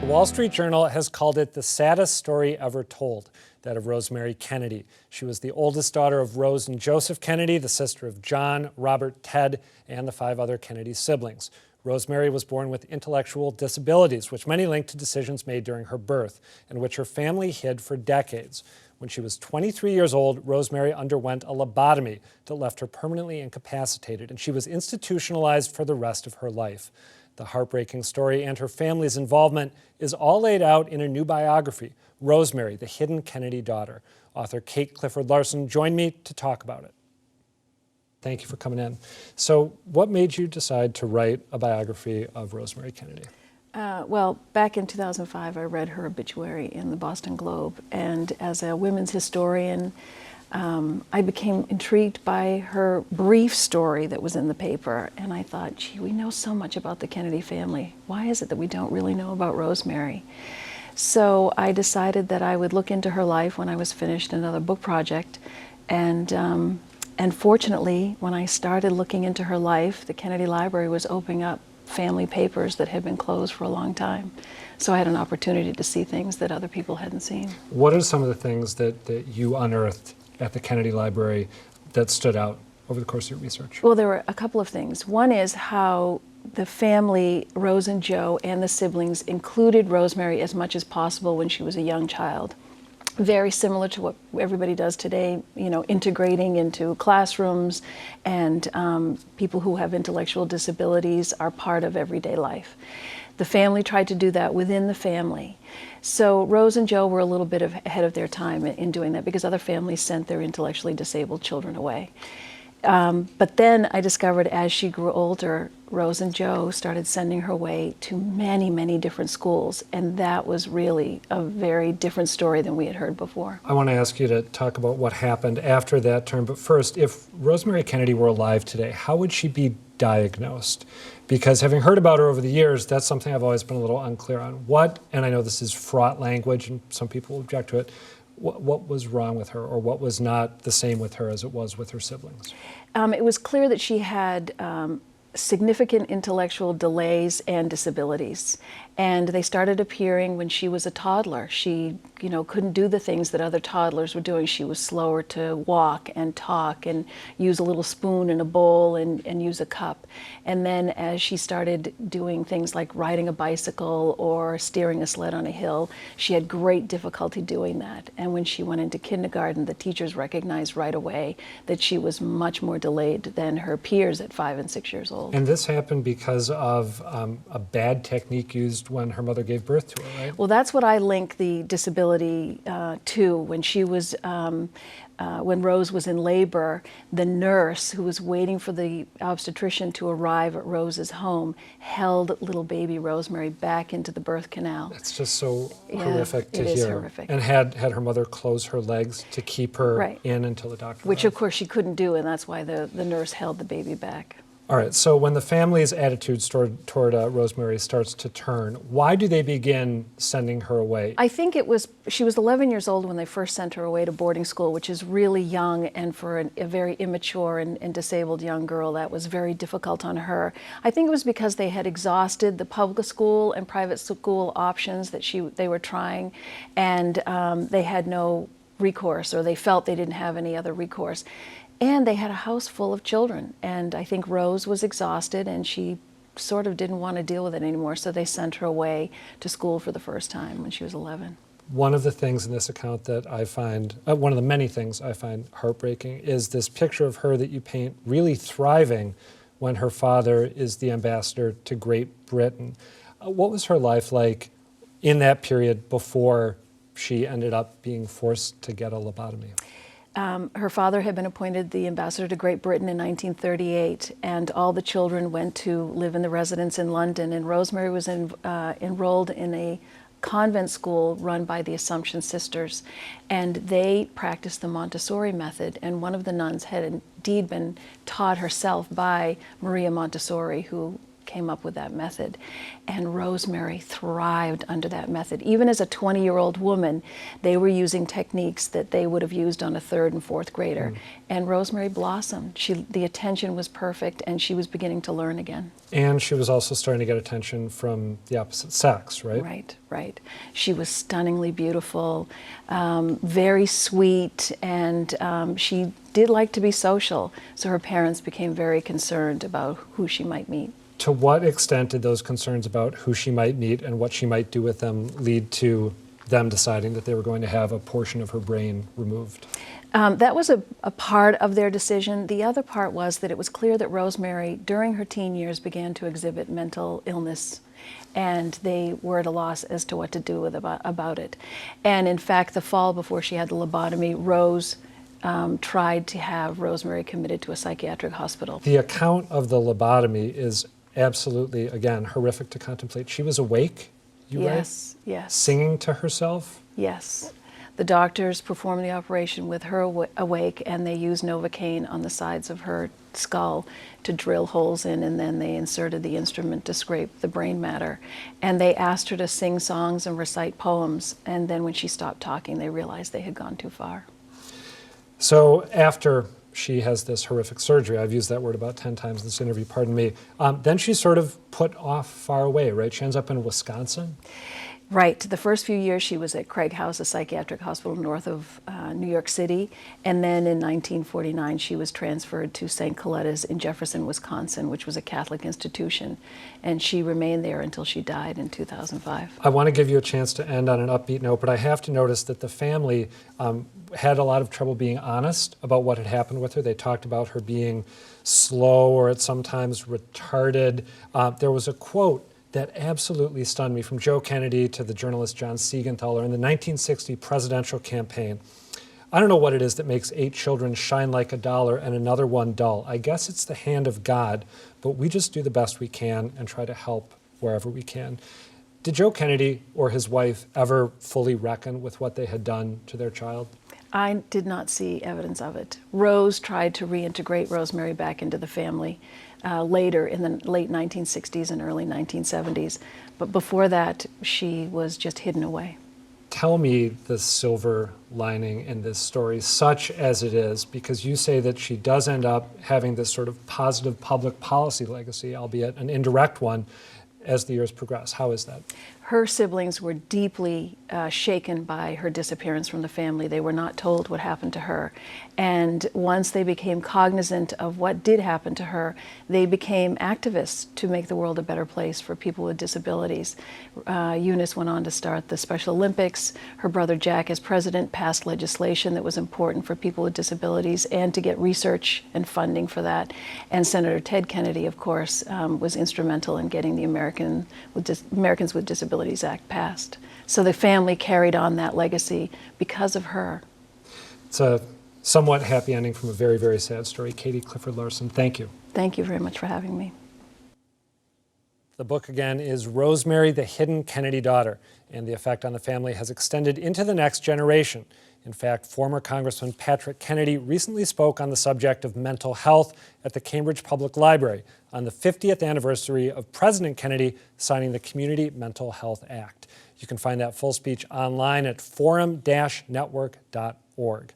Wall Street Journal has called it the saddest story ever told, that of Rosemary Kennedy. She was the oldest daughter of Rose and Joseph Kennedy, the sister of John, Robert, Ted, and the 5 other Kennedy siblings. Rosemary was born with intellectual disabilities, which many link to decisions made during her birth, and which her family hid for decades. When she was 23 years old, Rosemary underwent a lobotomy that left her permanently incapacitated, and she was institutionalized for the rest of her life. The heartbreaking story and her family's involvement is all laid out in a new biography, Rosemary, the Hidden Kennedy Daughter. Author Kate Clifford Larson joined me to talk about it. Thank you for coming in. So what made you decide to write a biography of Rosemary Kennedy? Well, back in 2005, I read her obituary in the Boston Globe, and as a women's historian, I became intrigued by her brief story that was in the paper, and I thought, gee, we know so much about the Kennedy family. Why is it that we don't really know about Rosemary? So I decided that I would look into her life when I was finished another book project, and fortunately, when I started looking into her life, the Kennedy Library was opening up family papers that had been closed for a long time. So I had an opportunity to see things that other people hadn't seen. What are some of the things that you unearthed at the Kennedy Library that stood out over the course of your research? Well, there were a couple of things. One is how the family, Rose and Joe, and the siblings included Rosemary as much as possible when she was a young child. Very similar to what everybody does today, you know, integrating into classrooms, and people who have intellectual disabilities are part of everyday life. The family tried to do that within the family. So Rose and Joe were a little bit ahead of their time in doing that, because other families sent their intellectually disabled children away. But then I discovered as she grew older, Rose and Joe started sending her away to many, many different schools, and that was really a very different story than we had heard before. I want to ask you to talk about what happened after that term, but first, if Rosemary Kennedy were alive today, how would she be diagnosed? Because having heard about her over the years, that's something I've always been a little unclear on. What, and I know this is fraught language and some people will object to it, what was wrong with her, or what was not the same with her as it was with her siblings? It was clear that she had significant intellectual delays and disabilities, and they started appearing when she was a toddler. She, you know, couldn't do the things that other toddlers were doing. She was slower to walk and talk and use a little spoon in a bowl and use a cup. And then as she started doing things like riding a bicycle or steering a sled on a hill, she had great difficulty doing that. And when she went into kindergarten, the teachers recognized right away that she was much more delayed than her peers at 5 and 6 years old. And this happened because of a bad technique used when her mother gave birth to her, right? Well, that's what I link the disability to. When she was, when Rose was in labor, the nurse who was waiting for the obstetrician to arrive at Rose's home held little baby Rosemary back into the birth canal. It's just so horrific to hear. It is horrific. And had her mother close her legs to keep her in until the doctor Which, arrived. of course, she couldn't do, and that's why the nurse held the baby back. All right, so when the family's attitude toward Rosemary starts to turn, why do they begin sending her away? I think she was 11 years old when they first sent her away to boarding school, which is really young, and for a very immature and disabled young girl, that was very difficult on her. I think it was because they had exhausted the public school and private school options that they were trying, and they had no recourse, or they felt they didn't have any other recourse. And they had a house full of children, and I think Rose was exhausted and she sort of didn't want to deal with it anymore, so they sent her away to school for the first time when she was 11. One of the things in this account that I find, one of the many things I find heartbreaking, is this picture of her that you paint really thriving when her father is the ambassador to Great Britain. What was her life like in that period before she ended up being forced to get a lobotomy? Her father had been appointed the ambassador to Great Britain in 1938, and all the children went to live in the residence in London, and Rosemary was enrolled in a convent school run by the Assumption Sisters, and they practiced the Montessori method, and one of the nuns had indeed been taught herself by Maria Montessori, who came up with that method. And Rosemary thrived under that method. Even as a 20-year-old woman, they were using techniques that they would have used on a third and fourth grader. And Rosemary blossomed. The attention was perfect, and she was beginning to learn again. And she was also starting to get attention from the opposite sex, right? Right, right. She was stunningly beautiful, very sweet, and she did like to be social, so her parents became very concerned about who she might meet. To what extent did those concerns about who she might meet and what she might do with them lead to them deciding that they were going to have a portion of her brain removed? That was a part of their decision. The other part was that it was clear that Rosemary, during her teen years, began to exhibit mental illness, and they were at a loss as to what to do about it. And in fact, the fall before she had the lobotomy, Rose tried to have Rosemary committed to a psychiatric hospital. The account of the lobotomy is absolutely, again, horrific to contemplate. She was awake, you write? Yes, yes. Singing to herself? Yes. The doctors performed the operation with her awake, and they used Novocaine on the sides of her skull to drill holes in, and then they inserted the instrument to scrape the brain matter. And they asked her to sing songs and recite poems, and then when she stopped talking, they realized they had gone too far. So after she has this horrific surgery, I've used that word about 10 times in this interview, pardon me, then she's sort of put off far away, right? She ends up in Wisconsin? Right. The first few years she was at Craig House, a psychiatric hospital north of New York City. And then in 1949 she was transferred to St. Coletta's in Jefferson, Wisconsin, which was a Catholic institution. And she remained there until she died in 2005. I want to give you a chance to end on an upbeat note, but I have to notice that the family had a lot of trouble being honest about what had happened with her. They talked about her being slow or at sometimes retarded. There was a quote that absolutely stunned me from Joe Kennedy to the journalist John Siegenthaler in the 1960 presidential campaign. I don't know what it is that makes 8 children shine like $1 and another one dull. I guess it's the hand of God, but we just do the best we can and try to help wherever we can. Did Joe Kennedy or his wife ever fully reckon with what they had done to their child? I did not see evidence of it. Rose tried to reintegrate Rosemary back into the family later in the late 1960s and early 1970s. But before that, she was just hidden away. Tell me the silver lining in this story, such as it is, because you say that she does end up having this sort of positive public policy legacy, albeit an indirect one, as the years progress. How is that? Her siblings were deeply shaken by her disappearance from the family. They were not told what happened to her. And once they became cognizant of what did happen to her, they became activists to make the world a better place for people with disabilities. Eunice went on to start the Special Olympics. Her brother Jack, as president, passed legislation that was important for people with disabilities and to get research and funding for that. And Senator Ted Kennedy, of course, was instrumental in getting the Americans with Disabilities Act passed. So the family carried on that legacy because of her. It's a somewhat happy ending from a very, very sad story. Katie Clifford Larson, thank you. Thank you very much for having me. The book, again, is Rosemary, the Hidden Kennedy Daughter, and the effect on the family has extended into the next generation. In fact, former Congressman Patrick Kennedy recently spoke on the subject of mental health at the Cambridge Public Library on the 50th anniversary of President Kennedy signing the Community Mental Health Act. You can find that full speech online at forum-network.org.